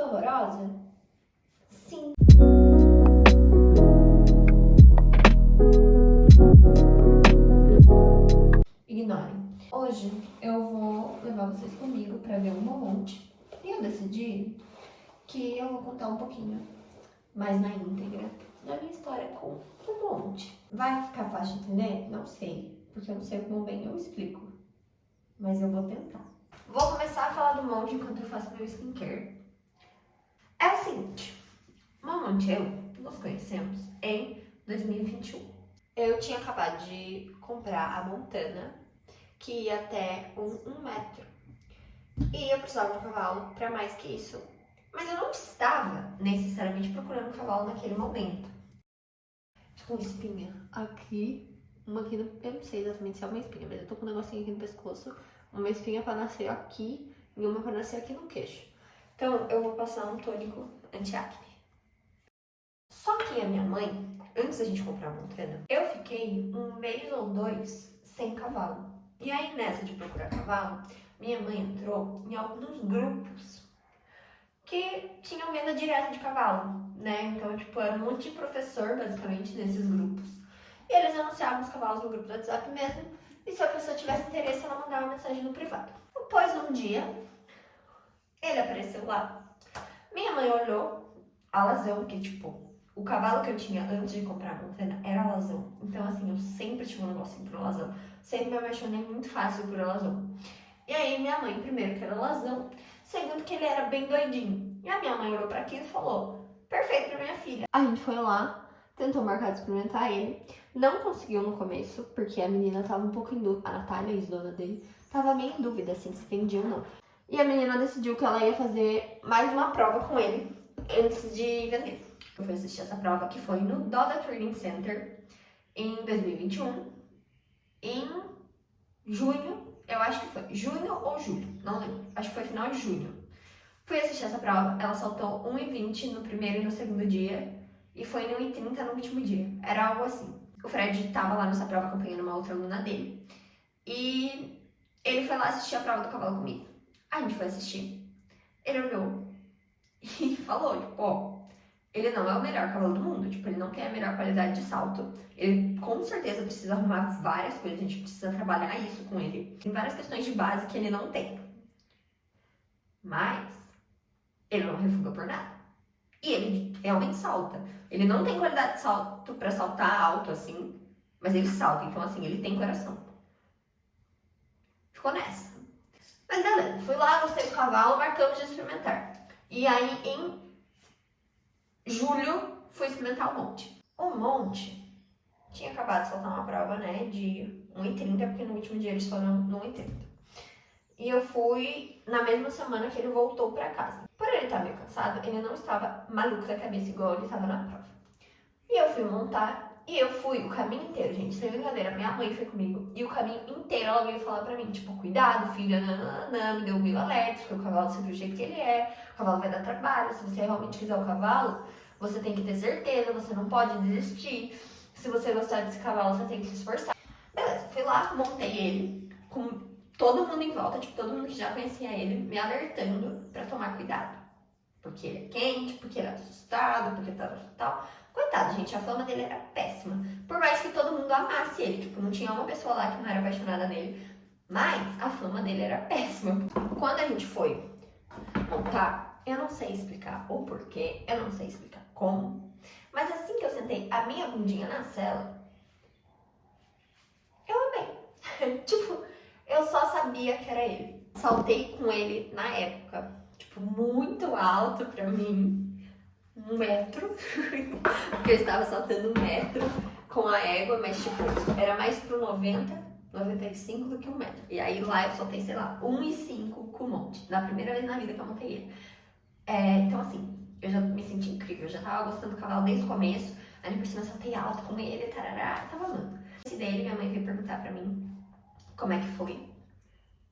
horrorosa? Sim. Ignorem. Hoje eu vou levar vocês comigo pra ver um monte. E eu decidi que eu vou contar um pouquinho mais na íntegra da minha história com um monte. Vai ficar fácil de entender? Não sei, porque eu não sei como bem eu explico. Mas eu vou tentar. Vou começar a falar do monte enquanto eu faço meu skincare. É o seguinte, Momont e eu nos conhecemos em 2021. Eu tinha acabado de comprar a Montana, que ia até 1 metro. E eu precisava de um cavalo para mais que isso. Mas eu não estava necessariamente procurando um cavalo naquele momento. Tô com espinha aqui, uma aqui no... Eu não sei exatamente se é uma espinha, mas eu tô com um negocinho aqui no pescoço. Uma espinha pra nascer aqui e uma pra nascer aqui no queixo. Então eu vou passar um tônico anti-acne. Só que a minha mãe, antes da gente comprar a Montana, eu fiquei 1 mês ou 2 sem cavalo. E aí nessa de procurar cavalo, minha mãe entrou em alguns grupos que tinham venda direta de cavalo, né? Então, tipo, era um monte de professor, basicamente, nesses grupos. E eles anunciavam os cavalos no grupo do WhatsApp mesmo. E se a pessoa tivesse interesse, ela mandava uma mensagem no privado. Depois, um dia, ele apareceu lá. Minha mãe olhou a alazão, que, tipo, o cavalo que eu tinha antes de comprar a Montana era alazão. Então, assim, eu sempre tive um negocinho por alazão. Sempre me apaixonei muito fácil por alazão. E aí, minha mãe, primeiro, que era alazão. Segundo, que ele era bem doidinho. E a minha mãe olhou pra aquilo e falou, perfeito pra minha filha. A gente foi lá, tentou marcar de experimentar ele. Não conseguiu no começo, porque a menina tava um pouco em dúvida. A Natália, a ex-dona dele, tava meio em dúvida, assim, se vendia ou não. E a menina decidiu que ela ia fazer mais uma prova com ele antes de vender. Eu fui assistir essa prova, que foi no Doda Training Center, em 2021, em junho. Eu acho que foi junho ou julho, não lembro. Acho que foi final de junho. Fui assistir essa prova, ela saltou 1,20 no primeiro e no segundo dia. E foi 1,30 no último dia. Era algo assim. O Fred tava lá nessa prova acompanhando uma outra aluna dele. E ele foi lá assistir a prova do cavalo comigo. A gente foi assistir. Ele olhou e falou, tipo, ó, ele não é o melhor cavalo do mundo. Tipo, ele não tem a melhor qualidade de salto. Ele com certeza precisa arrumar várias coisas. A gente precisa trabalhar isso com ele. Tem várias questões de base que ele não tem. Mas ele não refuga por nada. E ele realmente salta. Ele não tem qualidade de salto pra saltar alto assim, mas ele salta. Então, assim, ele tem coração. Ficou nessa. Mas beleza, fui lá, gostei do cavalo, marcamos de experimentar. E aí, em julho, fui experimentar o monte. O monte tinha acabado de soltar uma prova, né, de 1,30, porque no último dia eles foram no 1,30. E eu fui na mesma semana que ele voltou pra casa. Por ele estar meio cansado, ele não estava maluco da cabeça igual ele estava na prova. E eu fui montar, e eu fui o caminho inteiro, gente, sem brincadeira. Minha mãe foi comigo, e o caminho inteiro ela veio falar pra mim, tipo, cuidado, filha, nananana, me deu meio alerta, porque o cavalo sempre do jeito que ele é, o cavalo vai dar trabalho, se você realmente quiser o cavalo, você tem que ter certeza, você não pode desistir. Se você gostar desse cavalo, você tem que se esforçar. Beleza, fui lá, montei ele, com todo mundo em volta, tipo, todo mundo que já conhecia ele, me alertando pra tomar cuidado. Porque ele é quente, porque ele é assustado, porque tal. Coitado, gente, a fama dele era péssima. Por mais que todo mundo amasse ele, tipo, não tinha uma pessoa lá que não era apaixonada nele. Mas a fama dele era péssima. Quando a gente foi montar, eu não sei explicar o porquê, eu não sei explicar como. Mas assim que eu sentei a minha bundinha na sela, eu amei. Tipo, eu só sabia que era ele. Saltei com ele na época, tipo, muito alto pra mim. 1 metro. Porque eu estava saltando 1 metro com a égua, mas tipo, era mais pro 90, 95 do que 1 metro. E aí lá eu saltei, sei lá, 1,5 com o monte. Na primeira vez na vida que eu montei ele. Então assim, eu já me senti incrível, eu já tava gostando do cavalo desde o começo. Aí por cima eu saltei alto com ele, tarará, tava amando. Esse dele, minha mãe veio perguntar pra mim como é que foi.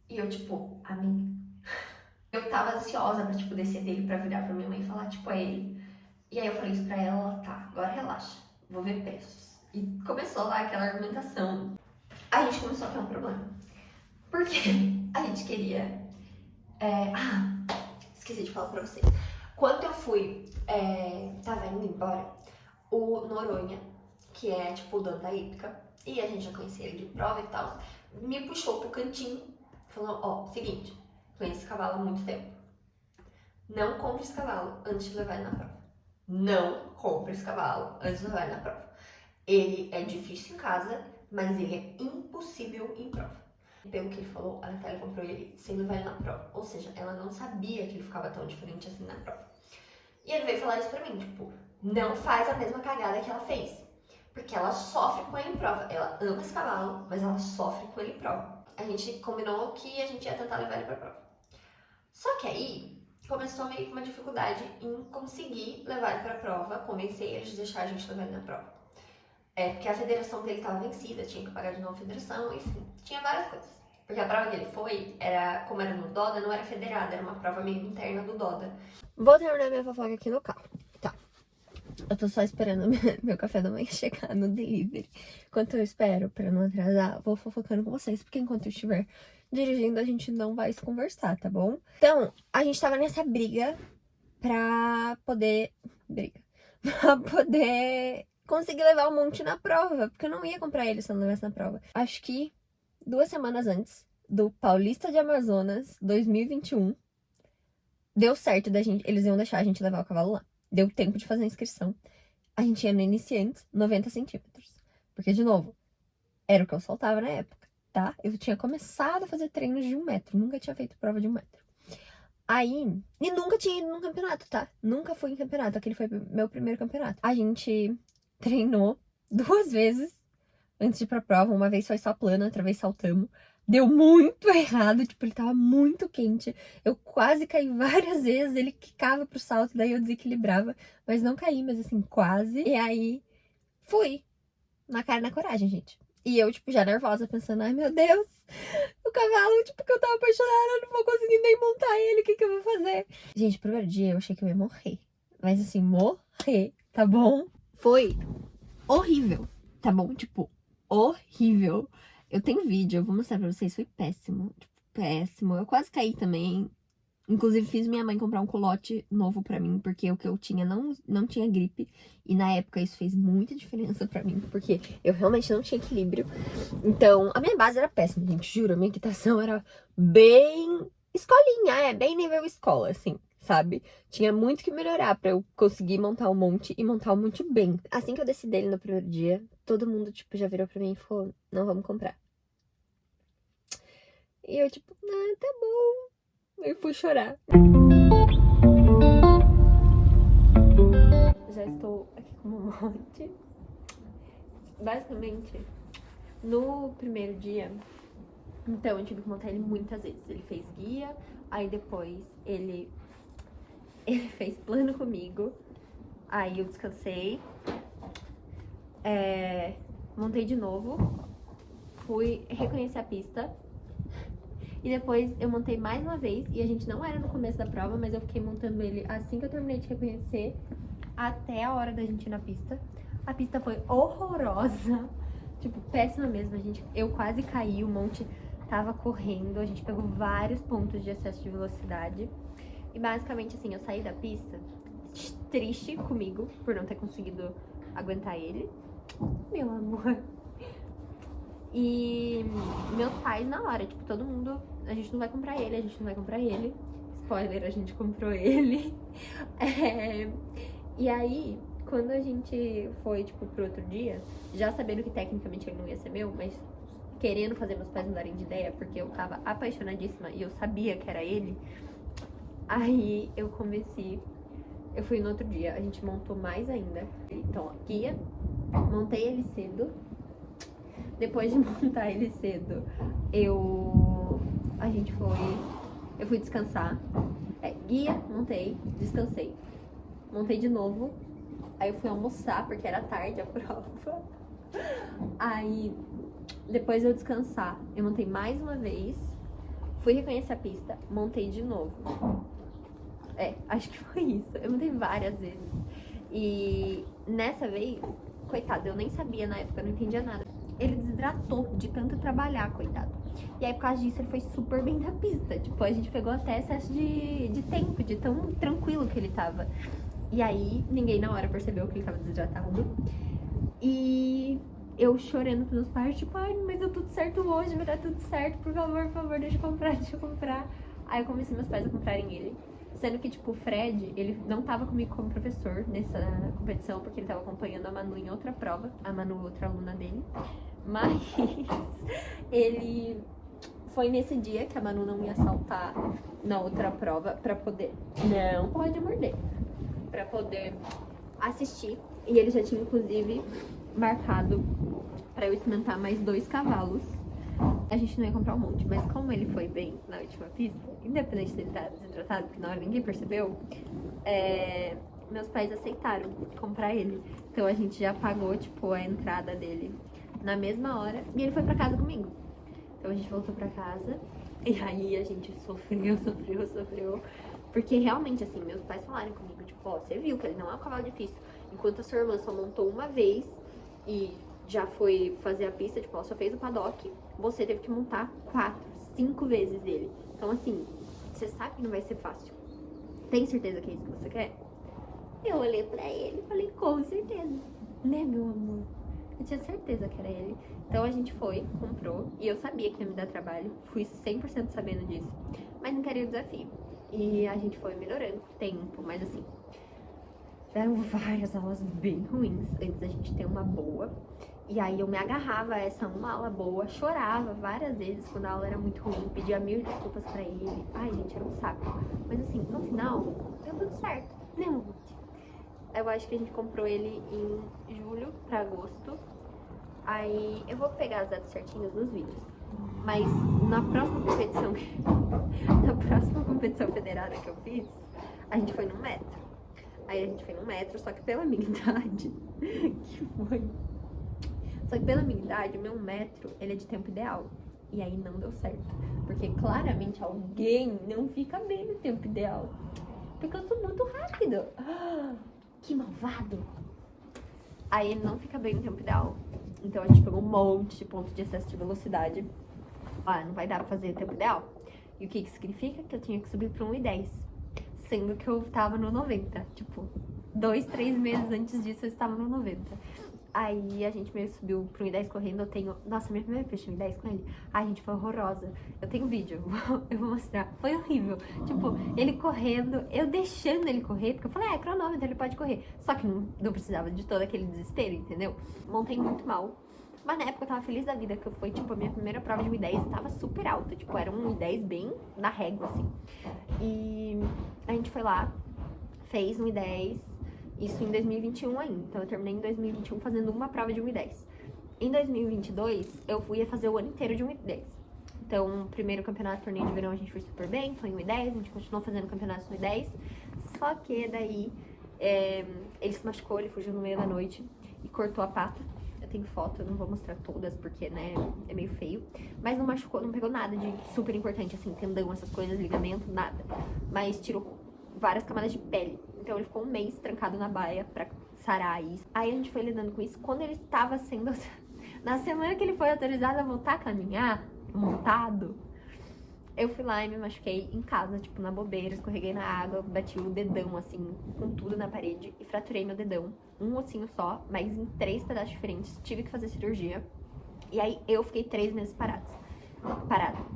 E eu, tipo, amei. Eu tava ansiosa pra, tipo, descer dele pra virar pra minha mãe e falar, tipo, é ele. E aí eu falei isso pra ela, tá, agora relaxa, vou ver preços. E começou lá aquela argumentação. A gente começou a ter um problema. Porque a gente queria... esqueci de falar pra vocês. Quando tava indo embora, o Noronha, que é tipo o dono da hípica, e a gente já conhecia ele de prova e tal, me puxou pro cantinho, falou, ó, seguinte, conheço esse cavalo há muito tempo. Não compre esse cavalo antes de levar ele na prova. Não compre esse cavalo antes de levar ele na prova. Ele é difícil em casa, mas ele é impossível em prova. Pelo que ele falou, a Natália comprou ele sem levar ele na prova. Ou seja, ela não sabia que ele ficava tão diferente assim na prova. E ele veio falar isso pra mim, tipo, não faz a mesma cagada que ela fez. Porque ela sofre com ele em prova. Ela ama esse cavalo, mas ela sofre com ele em prova. A gente combinou que a gente ia tentar levar ele pra prova. Só que aí, começou meio que uma dificuldade em conseguir levar ele pra prova, convencer eles de deixar a gente levar ele na prova. Porque a federação dele estava vencida, tinha que pagar de novo a federação, enfim, tinha várias coisas. Porque a prova que ele foi, como era no Doda, não era federada, era uma prova meio interna do Doda. Vou terminar minha fofoca aqui no carro, tá? Eu tô só esperando meu café da manhã chegar no delivery. Enquanto eu espero, pra não atrasar, vou fofocando com vocês, porque enquanto eu estiver dirigindo, a gente não vai se conversar, tá bom? Então, a gente tava nessa briga pra poder... Pra poder conseguir levar o monte na prova, porque eu não ia comprar ele se eu não levasse na prova. Acho que 2 semanas antes do Paulista de Amazonas 2021, deu certo eles iam deixar a gente levar o cavalo lá. Deu tempo de fazer a inscrição. A gente ia no iniciantes, 90 centímetros. Porque, de novo, era o que eu saltava na época, tá? Eu tinha começado a fazer treinos de 1 metro, nunca tinha feito prova de 1 metro. Aí, e nunca tinha ido num campeonato, tá? Nunca fui em campeonato, aquele foi meu primeiro campeonato. A gente treinou 2 vezes antes de ir pra prova, uma vez foi só plano, outra vez saltamos. Deu muito errado, tipo, ele tava muito quente. Eu quase caí várias vezes, ele quicava pro salto, daí eu desequilibrava. Mas não caí, mas assim, quase. E aí, fui. Na cara e na coragem, gente. E eu, tipo, já nervosa, pensando, ai meu Deus, o cavalo, tipo, que eu tava apaixonada, eu não vou conseguir nem montar ele, o que que eu vou fazer? Gente, primeiro dia eu achei que eu ia morrer. Mas assim, morrer, tá bom? Foi horrível, tá bom? Tipo, horrível. Eu tenho vídeo, eu vou mostrar pra vocês, foi péssimo. Tipo, péssimo. Eu quase caí também. Inclusive, fiz minha mãe comprar um culote novo pra mim, porque o que eu tinha não tinha gripe. E na época isso fez muita diferença pra mim, porque eu realmente não tinha equilíbrio. Então, a minha base era péssima, gente, juro. A minha equitação era bem escolinha, bem nível escola, assim, sabe? Tinha muito que melhorar pra eu conseguir montar um monte e montar um monte bem. Assim que eu desci dele no primeiro dia, todo mundo, tipo, já virou pra mim e falou, não vamos comprar. E eu, tipo, ah, tá bom. Eu fui chorar. Já estou aqui com um monte. Basicamente, no primeiro dia, então eu tive que montar ele muitas vezes. Ele fez guia, aí depois ele fez plano comigo. Aí eu descansei. Montei de novo. Fui reconhecer a pista. E depois eu montei mais uma vez, e a gente não era no começo da prova, mas eu fiquei montando ele assim que eu terminei de reconhecer, até a hora da gente ir na pista. A pista foi horrorosa, tipo, péssima mesmo, eu quase caí, o monte tava correndo, a gente pegou vários pontos de excesso de velocidade. E basicamente assim, eu saí da pista triste comigo, por não ter conseguido aguentar ele. Meu amor. E meus pais na hora, tipo, todo mundo, a gente não vai comprar ele, a gente não vai comprar ele. Spoiler, a gente comprou ele. E aí, quando a gente foi, tipo, pro outro dia, já sabendo que tecnicamente ele não ia ser meu, mas querendo fazer meus pais mudarem de ideia, porque eu tava apaixonadíssima e eu sabia que era ele, aí eu fui no outro dia, a gente montou mais ainda. Então, ó, guia, montei ele cedo. Depois de montar ele cedo, eu fui descansar. Guia, montei, descansei. Montei de novo. Aí eu fui almoçar, porque era tarde a prova. Aí, depois de eu descansar, eu montei mais uma vez. Fui reconhecer a pista, montei de novo. Acho que foi isso. Eu montei várias vezes. E nessa vez, coitada, eu nem sabia na época, eu não entendia nada. ele desidratou de tanto trabalhar, coitado. E aí, por causa disso, ele foi super bem na pista. Tipo, a gente pegou até excesso de tempo, de tão tranquilo que ele tava. E aí, ninguém na hora percebeu que ele tava desidratado. E eu chorando pros meus pais, tipo, ai, mas deu tudo certo hoje, vai dar tudo certo, por favor, deixa eu comprar, deixa eu comprar. Aí eu convenci meus pais a comprarem ele. Sendo que, tipo, o Fred, ele não tava comigo como professor nessa competição, porque ele tava acompanhando a Manu em outra prova. A Manu, outra aluna dele. Mas ele foi nesse dia que a Manu não ia saltar na outra prova pra poder... Não pode morder. Pra poder assistir. E ele já tinha, inclusive, marcado pra eu experimentar mais 2 cavalos. A gente não ia comprar um monte, mas como ele foi bem na última pista, independente dele estar desidratado, porque na hora ninguém percebeu, meus pais aceitaram comprar ele. Então a gente já pagou, tipo, a entrada dele na mesma hora e ele foi pra casa comigo. Então a gente voltou pra casa e aí a gente sofreu. Porque realmente, assim, meus pais falaram comigo, tipo, ó, você viu que ele não é um cavalo difícil. Enquanto a sua irmã só montou uma vez e já foi fazer a pista, tipo, ela só fez o paddock, você teve que montar 4, 5 vezes ele. Então, assim, você sabe que não vai ser fácil. Tem certeza que é isso que você quer? Eu olhei pra ele e falei, com certeza. Né, meu amor? Eu tinha certeza que era ele. Então a gente foi, comprou, e eu sabia que ia me dar trabalho. Fui 100% sabendo disso. Mas não queria o desafio. E a gente foi melhorando com o tempo, mas assim, tiveram várias aulas bem ruins antes da gente ter uma boa. E aí eu me agarrava a essa uma aula boa, chorava várias vezes quando a aula era muito ruim, pedia 1000 desculpas pra ele. Ai, gente, era um saco. Mas assim, no final, deu tudo certo. Não, eu acho que a gente comprou ele em julho pra agosto. Aí eu vou pegar as datas certinhas nos vídeos. Mas na próxima competição, na próxima competição federada que eu fiz, a gente foi no metro. Aí a gente foi no metro, só que pela minha idade, que foi... Só que pela minha idade, o meu metro, ele é de tempo ideal. E aí não deu certo. Porque claramente alguém não fica bem no tempo ideal. Porque eu sou muito rápido. Que malvado. Aí ele não fica bem no tempo ideal. Então a gente pegou um monte de pontos de excesso de velocidade. Não vai dar pra fazer o tempo ideal. E o que significa? Que eu tinha que subir pra 1,10. Sendo que eu tava no 90. Tipo, 2, 3 meses antes disso eu estava no 90. Aí a gente meio subiu pro 1,10 correndo. Eu tenho... Nossa, minha primeira vez no 1,10 com ele. Ai, gente, foi horrorosa. Eu tenho um vídeo, eu vou mostrar. Foi horrível. Tipo, ele correndo, eu deixando ele correr, porque eu falei, é cronômetro, ele pode correr. Só que não precisava de todo aquele desespero, entendeu? Montei muito mal. Mas na época eu tava feliz da vida, que foi, tipo, a minha primeira prova de 1,10 e tava super alta. Tipo, era um 1,10 bem na régua, assim. E a gente foi lá, fez 1,10, isso em 2021 ainda. Então eu terminei em 2021 fazendo uma prova de 1,10. Em 2022, eu ia fazer o ano inteiro de 1,10. Então, o primeiro campeonato, torneio de verão, a gente foi super bem, foi em 1,10, a gente continuou fazendo campeonatos no 1,10. Só que daí, ele se machucou, ele fugiu no meio da noite e cortou a pata. Eu tenho foto, eu não vou mostrar todas porque, né, é meio feio. Mas não machucou, não pegou nada de super importante, assim, tendão, essas coisas, ligamento, nada. Mas tirou várias camadas de pele. Então ele ficou um mês trancado na baia pra sarar isso. Aí a gente foi lidando com isso. Quando ele estava sendo... Na semana que ele foi autorizado a voltar a caminhar, montado, eu fui lá e me machuquei em casa, tipo, na bobeira, escorreguei na água, bati o dedão, assim, com tudo na parede e fraturei meu dedão. Um ossinho só, mas em 3 pedaços diferentes. Tive que fazer cirurgia. E aí eu fiquei 3 meses parada.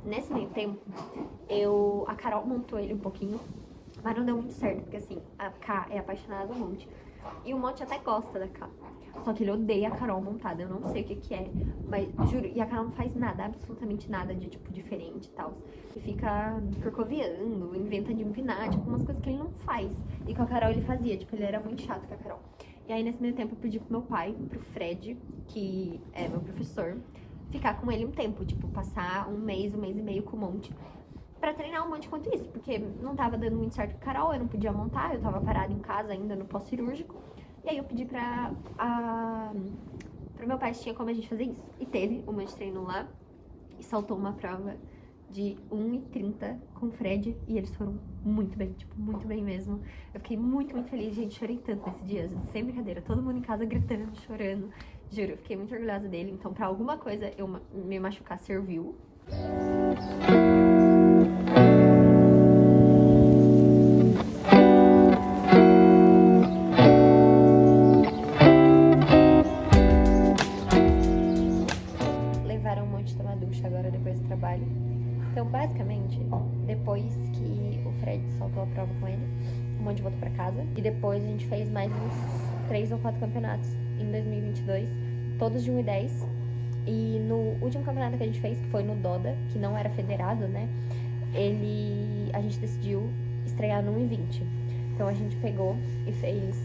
Nesse meio tempo, a Carol montou ele um pouquinho, mas não deu muito certo, porque assim, a K é apaixonada do Monte. E o Monte até gosta da K. Só que ele odeia a Carol montada, eu não sei o que é. Mas, juro, e a Carol não faz nada, absolutamente nada de, tipo, diferente e tal. E fica corcoviando, inventa de empinar, tipo, umas coisas que ele não faz. E com a Carol ele fazia, tipo, ele era muito chato com a Carol. E aí, nesse meio tempo, eu pedi pro meu pai, pro Fred, que é meu professor, ficar com ele um tempo, tipo, passar um mês e meio com o Monte. Pra treinar um monte enquanto isso, porque não tava dando muito certo com a Carol, eu não podia montar, eu tava parada em casa ainda no pós-cirúrgico. E aí eu pedi pro meu pai se tinha como a gente fazer isso. E teve uma de treino lá e saltou uma prova de 1,30 com o Fred e eles foram muito bem, tipo, muito bem mesmo. Eu fiquei muito feliz, gente, chorei tanto nesse dia, sem brincadeira, todo mundo em casa gritando, chorando. Juro, fiquei muito orgulhosa dele. Então, pra alguma coisa eu me machucar serviu. Levaram um monte tomar ducha agora depois do trabalho. Então, basicamente, depois que o Fred soltou a prova com ele, um monte voltou pra casa. E depois a gente fez mais uns 3 ou 4 campeonatos em 2022, todos de 1 e 10. E no último campeonato que a gente fez, que foi no Doda, que não era federado, né? A gente decidiu estrear no 1 e 20. Então a gente pegou e fez.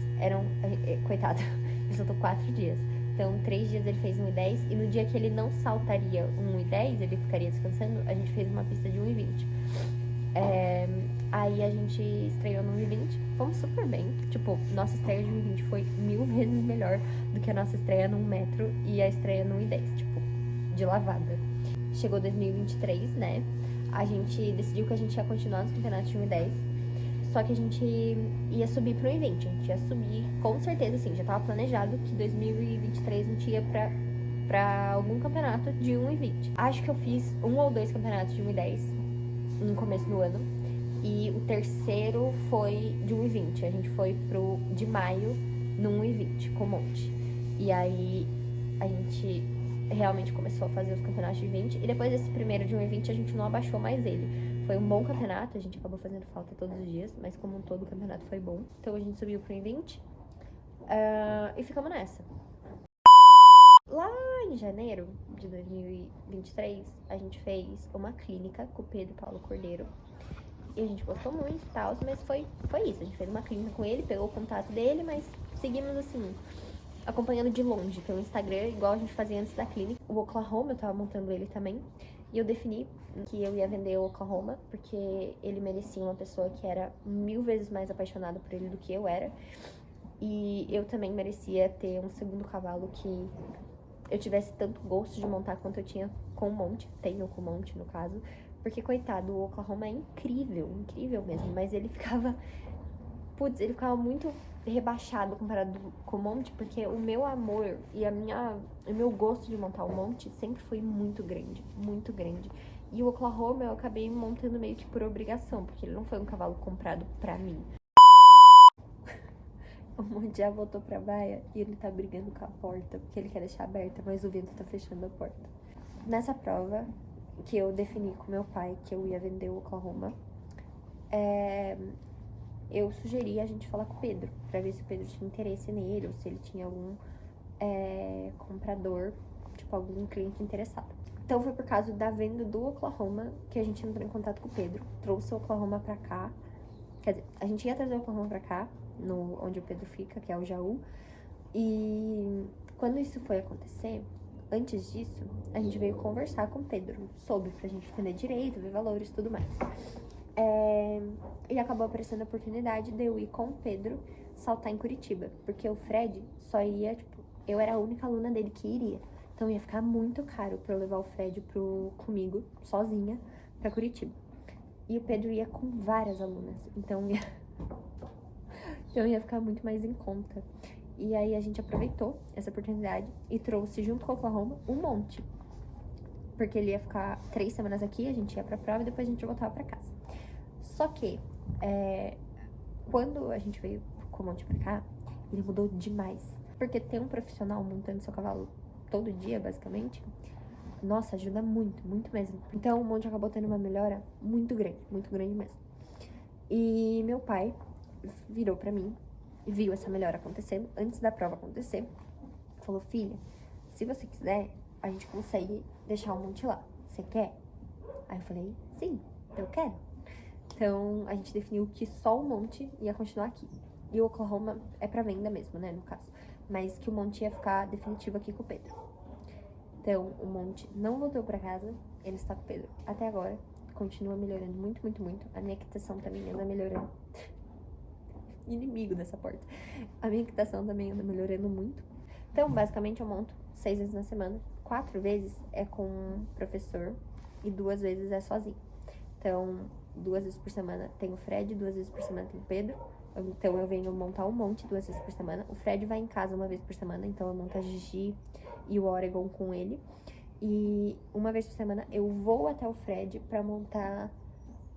Coitado, ele soltou 4 dias. Então, 3 dias ele fez 1 e 10. E no dia que ele não saltaria 1 e 10, ele ficaria descansando, a gente fez uma pista de 1 e 20. Aí a gente estreou no 1 e 20. Fomos super bem. Tipo, nossa estreia de 1 e 20 foi 1000 vezes melhor do que a nossa estreia no 1 metro e a estreia no 1 e 10. Tipo, de lavada. Chegou 2023, né? A gente decidiu que a gente ia continuar nos campeonatos de 1 e 10. Só que a gente ia subir pro 1 e 20. A gente ia subir, com certeza, assim, já tava planejado que 2023 a gente ia pra algum campeonato de 1 e 20. Acho que eu fiz 1 ou 2 campeonatos de 1 e 10 no começo do ano. E o terceiro foi de 1 e 20. A gente foi de maio no 1 e 20, com um monte. E aí a gente realmente começou a fazer os campeonatos de 20. E depois desse primeiro de 1 e 20, a gente não abaixou mais ele. Foi um bom campeonato, a gente acabou fazendo falta todos os dias, mas como um todo o campeonato foi bom. Então a gente subiu pro 1 e 20 e ficamos nessa. Lá em janeiro de 2023, a gente fez uma clínica com o Pedro Paulo Cordeiro. E a gente gostou muito e tal, mas foi isso. A gente fez uma clínica com ele, pegou o contato dele, mas seguimos assim, acompanhando de longe pelo Instagram, igual a gente fazia antes da clínica. O Oklahoma, eu tava montando ele também. E eu defini que eu ia vender o Oklahoma, porque ele merecia uma pessoa que era 1000 vezes mais apaixonada por ele do que eu era. E eu também merecia ter um segundo cavalo que eu tivesse tanto gosto de montar quanto eu tinha com o Monte. Tenho com o Monte, no caso. Porque, coitado, o Oklahoma é incrível, incrível mesmo. Mas ele ficava... ele ficava muito rebaixado comparado com o Monte, porque o meu amor e o meu gosto de montar o Monte sempre foi muito grande, muito grande. E o Oklahoma eu acabei montando meio que por obrigação, porque ele não foi um cavalo comprado pra mim. O Monte já voltou pra baia e ele tá brigando com a porta, porque ele quer deixar aberta, mas o vento tá fechando a porta. Nessa prova, que eu defini com meu pai que eu ia vender o Oklahoma, eu sugeri a gente falar com o Pedro, pra ver se o Pedro tinha interesse nele, ou se ele tinha algum comprador, tipo, algum cliente interessado. Então foi por causa da venda do Oklahoma que a gente entrou em contato com o Pedro, trouxe o Oklahoma pra cá, quer dizer, a gente ia trazer o Oklahoma pra cá, onde o Pedro fica, que é o Jaú, e quando isso foi acontecer, antes disso, a gente veio conversar com o Pedro sobre, pra gente entender direito, ver valores e tudo mais. E acabou aparecendo a oportunidade de eu ir com o Pedro saltar em Curitiba, porque o Fred só ia, tipo, eu era a única aluna dele que iria. Então ia ficar muito caro pra eu levar o Fred comigo, sozinha, pra Curitiba. E o Pedro ia com várias alunas, então ia ficar muito mais em conta. E aí a gente aproveitou essa oportunidade e trouxe junto com o Oklahoma um monte. Porque ele ia ficar 3 semanas aqui, a gente ia pra prova e depois a gente voltava pra casa. Só que, quando a gente veio com o monte pra cá, ele mudou demais. Porque ter um profissional montando seu cavalo todo dia, basicamente, nossa, ajuda muito, muito mesmo. Então o monte acabou tendo uma melhora muito grande mesmo. E meu pai virou pra mim, viu essa melhora acontecendo, antes da prova acontecer, falou: filha, se você quiser, a gente consegue deixar o monte lá. Você quer? Aí eu falei: sim, eu quero. Então a gente definiu que só o monte ia continuar aqui. E o Oklahoma é pra venda mesmo, né, no caso. Mas que o monte ia ficar definitivo aqui com o Pedro. Então o monte não voltou pra casa, ele está com o Pedro até agora. Continua melhorando muito, muito, muito. A minha equitação também anda melhorando. Inimigo dessa porta. A minha equitação também anda melhorando muito. Então, basicamente, eu monto 6 vezes na semana. 4 vezes é com um professor e 2 vezes é sozinho. Então, 2 vezes por semana tem o Fred, 2 vezes por semana tem o Pedro Então eu venho montar um monte 2 vezes por semana. O Fred vai em casa 1 vez por semana, então eu monto a Gigi e o Oregon com ele. E 1 vez por semana eu vou até o Fred pra montar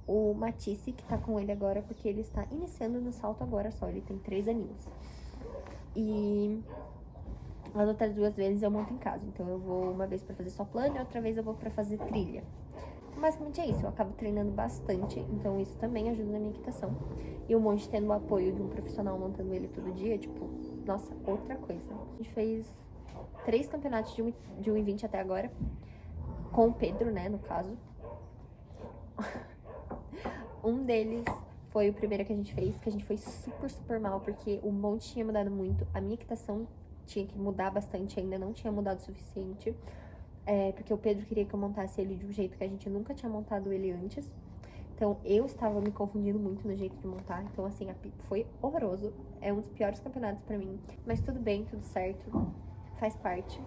o Matisse, que tá com ele agora, porque ele está iniciando no salto agora só, ele tem 3 aninhos. E as outras 2 vezes eu monto em casa, então eu vou 1 vez pra fazer só plano e outra vez eu vou pra fazer trilha. Basicamente é isso, eu acabo treinando bastante, então isso também ajuda na minha equitação. E o monte tendo o apoio de um profissional montando ele todo dia, tipo, nossa, outra coisa. A gente fez 3 campeonatos de 1,20 até agora, com o Pedro, né, no caso. Um deles foi o primeiro que a gente fez, que a gente foi super, super mal, porque o monte tinha mudado muito, a minha equitação tinha que mudar bastante, ainda não tinha mudado o suficiente. Porque o Pedro queria que eu montasse ele de um jeito que a gente nunca tinha montado ele antes. Então, eu estava me confundindo muito no jeito de montar. Então, assim, foi horroroso. É um dos piores campeonatos pra mim. Mas tudo bem, tudo certo. Faz parte.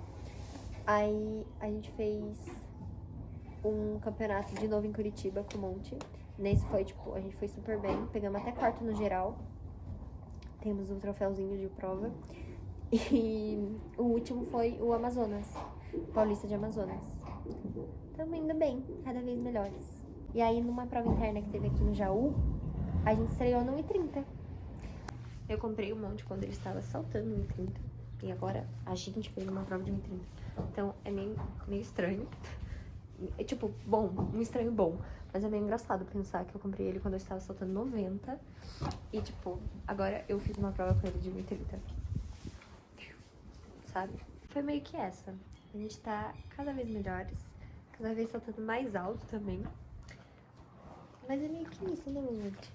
Aí, a gente fez um campeonato de novo em Curitiba com o Monte. Nesse foi, tipo, a gente foi super bem. Pegamos até quarto no geral. Temos um troféuzinho de prova. E o último foi o Amazonas. Paulista de Amazonas. Estamos indo bem, cada vez melhores. E aí, numa prova interna que teve aqui no Jaú, a gente estreou no 1,30. Eu comprei um monte quando ele estava saltando no 1,30. E agora a gente fez uma prova de 1,30. Então é meio estranho. É tipo, bom, um estranho bom. Mas é meio engraçado pensar que eu comprei ele quando eu estava saltando 90. E tipo, agora eu fiz uma prova com ele de 1,30. Sabe? Foi meio que essa. A gente tá cada vez melhores, cada vez saltando mais alto também. Mas é meio que isso, né, minha gente?